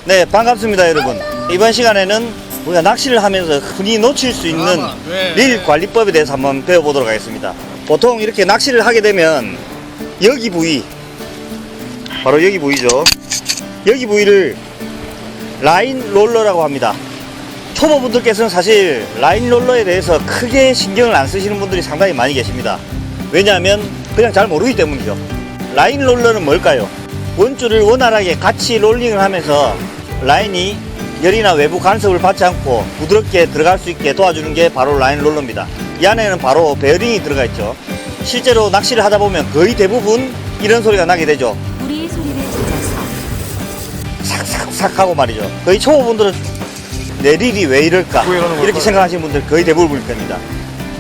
네, 반갑습니다 여러분. 이번 시간에는 우리가 낚시를 하면서 흔히 놓칠 수 있는 릴 관리법에 대해서 한번 배워보도록 하겠습니다. 보통 이렇게 낚시를 하게 되면 여기 부위, 바로 여기 부위죠. 여기 부위를 라인 롤러라고 합니다. 초보분들께서는 사실 라인 롤러에 대해서 크게 신경을 안 쓰시는 분들이 상당히 많이 계십니다. 왜냐하면 그냥 잘 모르기 때문이죠. 라인 롤러는 뭘까요? 원줄을 원활하게 같이 롤링을 하면서 라인이 열이나 외부 간섭을 받지 않고 부드럽게 들어갈 수 있게 도와주는 게 바로 라인 롤러입니다. 이 안에는 바로 베어링이 들어가 있죠. 실제로 낚시를 하다 보면 거의 대부분 이런 소리가 나게 되죠. 우리의 소리를 찾아서 삭삭삭 하고 말이죠. 거의 초보분들은 내 릴이 왜 이럴까 이렇게 생각하시는 분들 거의 대부분일 겁니다.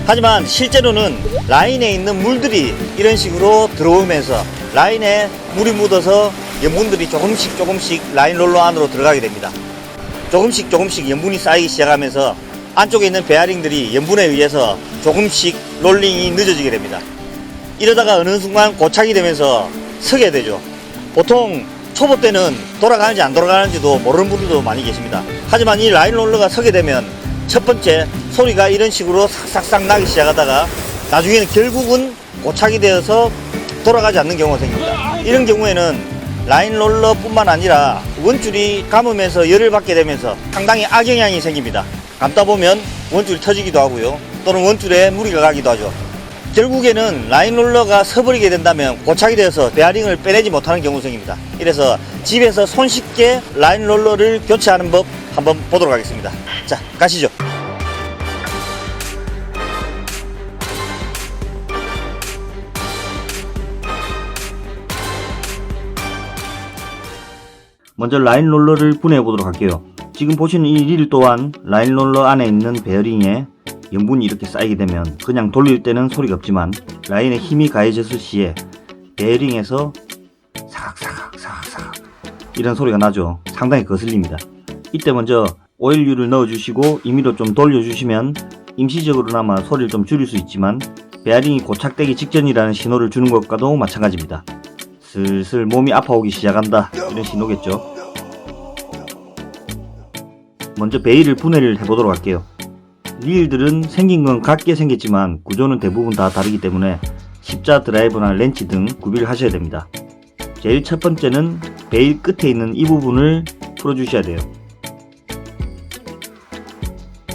하지만 실제로는 라인에 있는 물들이 이런 식으로 들어오면서 라인에 물이 묻어서 염분들이 조금씩 라인 롤러 안으로 들어가게 됩니다. 조금씩 염분이 쌓이기 시작하면서 안쪽에 있는 베어링들이 염분에 의해서 조금씩 롤링이 늦어지게 됩니다. 이러다가 어느 순간 고착이 되면서 서게 되죠. 보통 초보 때는 돌아가는지 안 돌아가는지도 모르는 분들도 많이 계십니다. 하지만 이 라인 롤러가 서게 되면 첫 번째 소리가 이런 식으로 삭삭삭 나기 시작하다가 나중에는 결국은 고착이 되어서 돌아가지 않는 경우가 생깁니다. 이런 경우에는 라인 롤러 뿐만 아니라 원줄이 감으면서 열을 받게 되면서 상당히 악영향이 생깁니다. 감다 보면 원줄이 터지기도 하고요, 또는 원줄에 무리가 가기도 하죠. 결국에는 라인 롤러가 서버리게 된다면 고착이 되어서 베어링을 빼내지 못하는 경우가 생깁니다. 이래서 집에서 손쉽게 라인 롤러를 교체하는 법 한번 보도록 하겠습니다. 자, 가시죠. 먼저 라인 롤러를 분해해 보도록 할게요. 지금 보시는 이 릴 또한 라인 롤러 안에 있는 베어링에 염분이 이렇게 쌓이게 되면 그냥 돌릴 때는 소리가 없지만 라인에 힘이 가해졌을 시에 베어링에서 사각사각 이런 소리가 나죠. 상당히 거슬립니다. 이때 먼저 오일류를 넣어주시고 임의로 좀 돌려주시면 임시적으로나마 소리를 좀 줄일 수 있지만 베어링이 고착되기 직전이라는 신호를 주는 것과도 마찬가지입니다. 슬슬 몸이 아파오기 시작한다, 이런 신호겠죠. 먼저 베일을 분해를 해보도록 할게요. 릴들은 생긴 건 같게 생겼지만 구조는 대부분 다 다르기 때문에 십자 드라이버나 렌치 등 구비를 하셔야 됩니다. 제일 첫 번째는 베일 끝에 있는 이 부분을 풀어주셔야 돼요.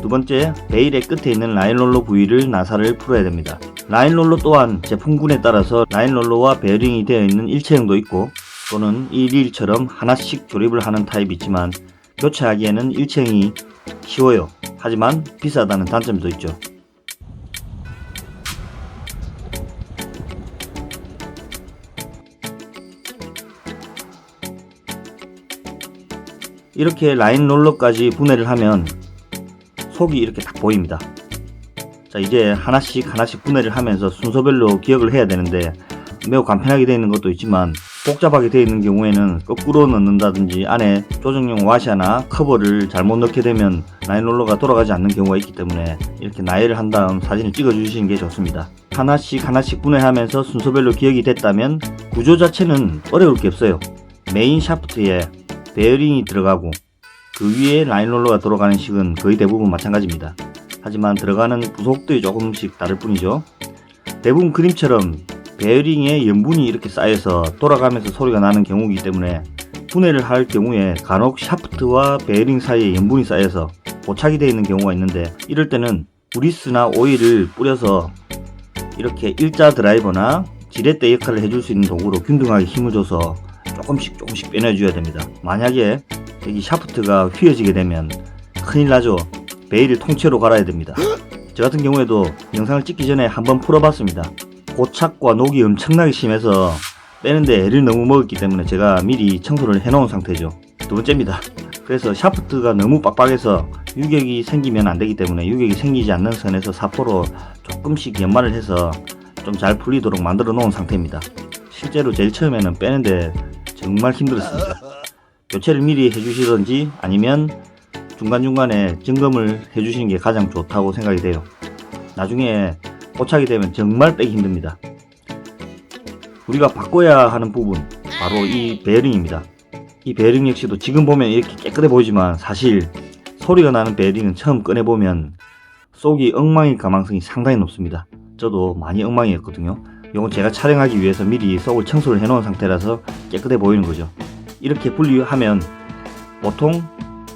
두 번째, 베일의 끝에 있는 라인롤러 부위를 나사를 풀어야 됩니다. 라인롤러 또한 제품군에 따라서 라인롤러와 베어링이 되어 있는 일체형도 있고 또는 이 릴처럼 하나씩 조립을 하는 타입이 있지만 교체하기에는 일체형이 쉬워요. 하지만 비싸다는 단점도 있죠. 이렇게 라인 롤러까지 분해를 하면 속이 이렇게 딱 보입니다. 자, 이제 하나씩 분해를 하면서 순서별로 기억을 해야 되는데 매우 간편하게 되어 있는 것도 있지만 복잡하게 되어 있는 경우에는 거꾸로 넣는다든지 안에 조정용 와샤나 커버를 잘못 넣게 되면 라인 롤러가 돌아가지 않는 경우가 있기 때문에 이렇게 나열을 한 다음 사진을 찍어 주시는 게 좋습니다. 하나씩 분해하면서 순서별로 기억이 됐다면 구조 자체는 어려울 게 없어요. 메인 샤프트에 베어링이 들어가고 그 위에 라인 롤러가 돌아가는 식은 거의 대부분 마찬가지입니다. 하지만 들어가는 부속들이 조금씩 다를 뿐이죠. 대부분 그림처럼 베어링에 염분이 이렇게 쌓여서 돌아가면서 소리가 나는 경우이기 때문에 분해를 할 경우에 간혹 샤프트와 베어링 사이에 염분이 쌓여서 고착이 되어 있는 경우가 있는데 이럴 때는 그리스나 오일을 뿌려서 이렇게 일자 드라이버나 지렛대 역할을 해줄 수 있는 도구로 균등하게 힘을 줘서 조금씩 빼내줘야 됩니다. 만약에 여기 샤프트가 휘어지게 되면 큰일 나죠. 베일을 통째로 갈아야 됩니다. 저 같은 경우에도 영상을 찍기 전에 한번 풀어봤습니다. 고착과 녹이 엄청나게 심해서 빼는데 애를 너무 먹었기 때문에 제가 미리 청소를 해놓은 상태죠. 두 번째입니다. 그래서 샤프트가 너무 빡빡해서 유격이 생기면 안되기 때문에 유격이 생기지 않는 선에서 사포로 조금씩 연마를 해서 좀 잘 풀리도록 만들어 놓은 상태입니다. 실제로 제일 처음에는 빼는데 정말 힘들었습니다. 교체를 미리 해주시던지 아니면 중간중간에 점검을 해주시는 게 가장 좋다고 생각이 돼요. 나중에 고착이 되면 정말 빼기 힘듭니다. 우리가 바꿔야 하는 부분 바로 이 베어링입니다. 이 베어링 역시도 지금 보면 이렇게 깨끗해 보이지만 사실 소리가 나는 베어링은 처음 꺼내보면 속이 엉망일 가능성이 상당히 높습니다. 저도 많이 엉망이었거든요. 이건 제가 촬영하기 위해서 미리 속을 청소를 해놓은 상태라서 깨끗해 보이는 거죠. 이렇게 분리하면 보통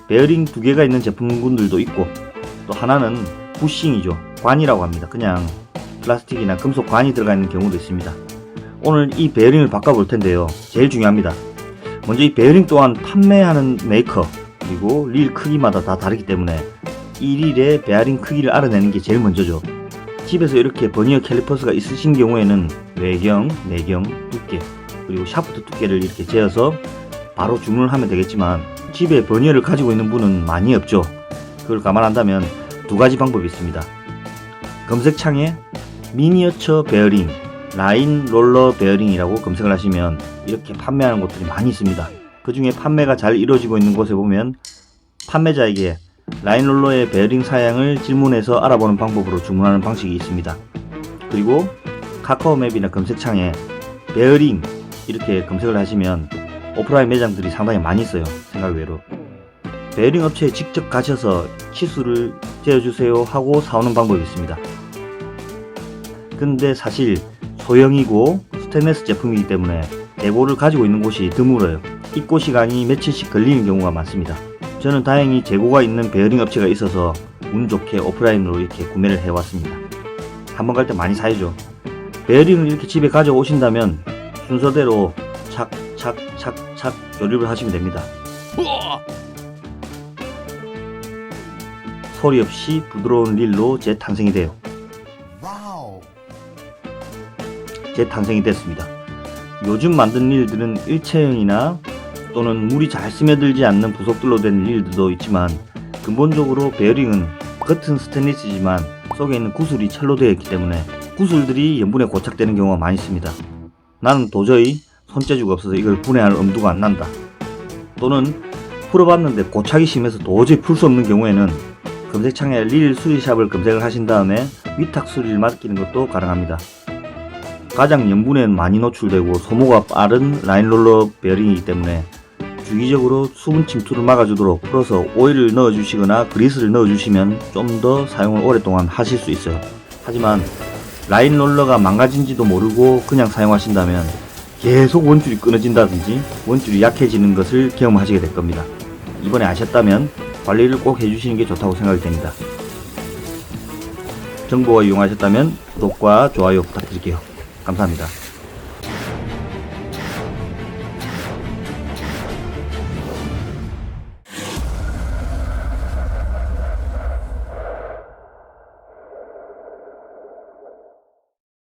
베어링 2개가 있는 제품군들도 있고, 또 하나는 부싱이죠. 관이라고 합니다. 그냥 플라스틱이나 금속 관이 들어가 있는 경우도 있습니다. 오늘 이 베어링을 바꿔볼 텐데요. 제일 중요합니다. 먼저 이 베어링 또한 판매하는 메이커 그리고 릴 크기마다 다 다르기 때문에 이 릴의 베어링 크기를 알아내는 게 제일 먼저죠. 집에서 이렇게 버니어 캘리퍼스가 있으신 경우에는 외경, 내경, 두께 그리고 샤프트 두께를 이렇게 재어서 바로 주문을 하면 되겠지만, 집에 버니어를 가지고 있는 분은 많이 없죠. 그걸 감안한다면 2가지 방법이 있습니다. 검색창에 미니어처 베어링, 라인 롤러 베어링이라고 검색을 하시면 이렇게 판매하는 곳들이 많이 있습니다. 그 중에 판매가 잘 이루어지고 있는 곳에 보면 판매자에게 라인 롤러의 베어링 사양을 질문해서 알아보는 방법으로 주문하는 방식이 있습니다. 그리고 카카오맵이나 검색창에 베어링 이렇게 검색을 하시면 오프라인 매장들이 상당히 많이 있어요. 생각 외로. 베어링 업체에 직접 가셔서 치수를 재어주세요 하고 사오는 방법이 있습니다. 근데 사실 소형이고 스테인리스 제품이기 때문에 재고를 가지고 있는 곳이 드물어요. 입고 시간이 며칠씩 걸리는 경우가 많습니다. 저는 다행히 재고가 있는 베어링 업체가 있어서 운 좋게 오프라인으로 이렇게 구매를 해왔습니다. 한번 갈 때 많이 사야죠. 베어링을 이렇게 집에 가져오신다면 순서대로 착착착착 조립을 하시면 됩니다. 소리 없이 부드러운 릴로 재탄생이 돼요. 재탄생이 됐습니다. 요즘 만든 릴들은 일체형이나 또는 물이 잘 스며들지 않는 부속들로 된 릴들도 있지만, 근본적으로 베어링은 겉은 스테인리스지만 속에 있는 구슬이 철로 되어 있기 때문에 구슬들이 염분에 고착되는 경우가 많이 있습니다. 나는 도저히 손재주가 없어서 이걸 분해할 엄두가 안 난다, 또는 풀어봤는데 고착이 심해서 도저히 풀 수 없는 경우에는 검색창에 릴 수리샵을 검색을 하신 다음에 위탁 수리를 맡기는 것도 가능합니다. 가장 염분에 많이 노출되고 소모가 빠른 라인롤러 베어링이기 때문에 주기적으로 수분 침투를 막아주도록 풀어서 오일을 넣어주시거나 그리스를 넣어주시면 좀 더 사용을 오랫동안 하실 수 있어요. 하지만 라인롤러가 망가진지도 모르고 그냥 사용하신다면 계속 원줄이 끊어진다든지 원줄이 약해지는 것을 경험하시게 될 겁니다. 이번에 아셨다면 관리를 꼭 해주시는 게 좋다고 생각이 됩니다. 정보가 유용하셨다면 구독과 좋아요 부탁드릴게요. 감사합니다.